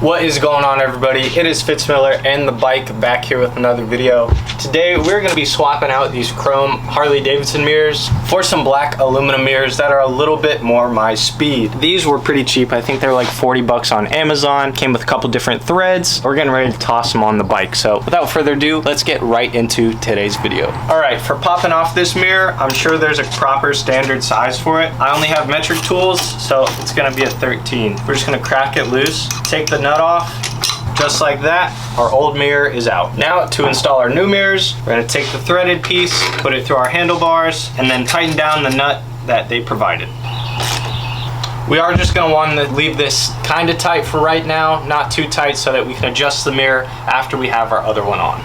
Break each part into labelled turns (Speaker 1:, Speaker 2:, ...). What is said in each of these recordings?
Speaker 1: What is going on, everybody? It is Fitz and the bike back here with another video. Today we're going to be swapping out these chrome Harley Davidson mirrors for some black aluminum mirrors that are a little bit more my speed. These were pretty cheap. I think they're like 40 bucks on Amazon. Came with a couple different threads. We're getting ready to toss them on the bike. So without further ado, let's get right into today's video. Alright, for popping off this mirror, I'm sure there's a proper standard size for it. I only have metric tools, so it's going to be a 13. We're just going to crack it loose, take the nut off, just like that. Our old mirror is out. Now to install our new mirrors, we're going to take the threaded piece, put it through our handlebars, and then tighten down the nut that they provided. We are just going to want to leave this kind of tight for right now, not too tight, so that we can adjust the mirror after we have our other one on.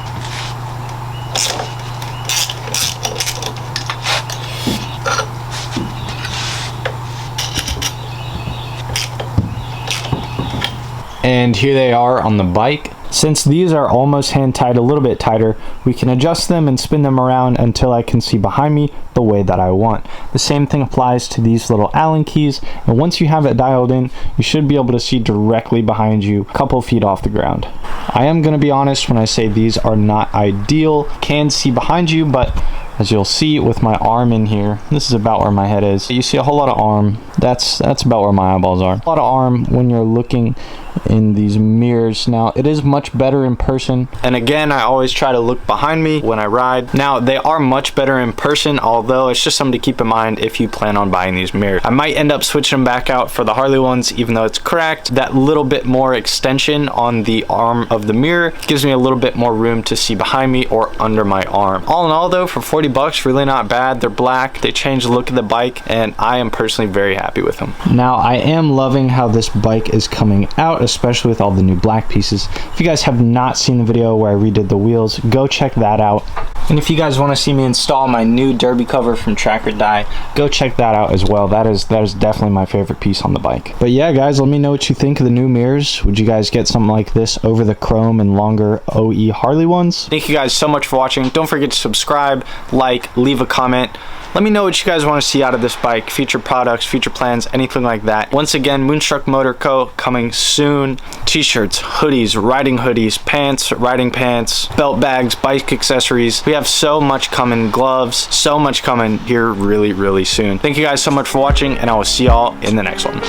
Speaker 1: And here they are on the bike. Since these are almost hand tied, a little bit tighter, we can adjust them and spin them around until I can see behind me the way that I want. The same thing applies to these little Allen keys, and once you have it dialed in, you should be able to see directly behind you, a couple feet off the ground. I am going to be honest when I say these are not ideal. Can see behind you, but as you'll see with my arm in here, this is about where my head is. You see a whole lot of arm. That's about where my eyeballs are. A lot of arm when you're looking in these mirrors. Now, it is much better in person. And again, I always try to look behind me when I ride. Now, they are much better in person, although it's just something to keep in mind if you plan on buying these mirrors. I might end up switching them back out for the Harley ones, even though it's cracked. That little bit more extension on the arm of the mirror gives me a little bit more room to see behind me or under my arm. All in all, though, for 40 bucks, really not bad. They're black. They change the look of the bike, and I am personally very happy with them. Now, I am loving how this bike is coming out, especially with all the new black pieces. If you guys have not seen the video where I redid the wheels, go check that out. And if you guys want to see me install my new derby cover from Track or Die, go check that out as well. That is definitely my favorite piece on the bike. But yeah, guys, let me know what you think of the new mirrors. Would you guys get something like this over the chrome and longer OE Harley ones? Thank you guys so much for watching. Don't forget to subscribe, like, leave a comment. Let me know what you guys want to see out of this bike, future products, future plans, anything like that. Once again, Moonstruck Motor Co. coming soon. T-shirts, hoodies, riding hoodies, pants, riding pants, belt bags, bike accessories. We have so much coming, gloves, so much coming here really, really soon. Thank you guys so much for watching, and I will see y'all in the next one.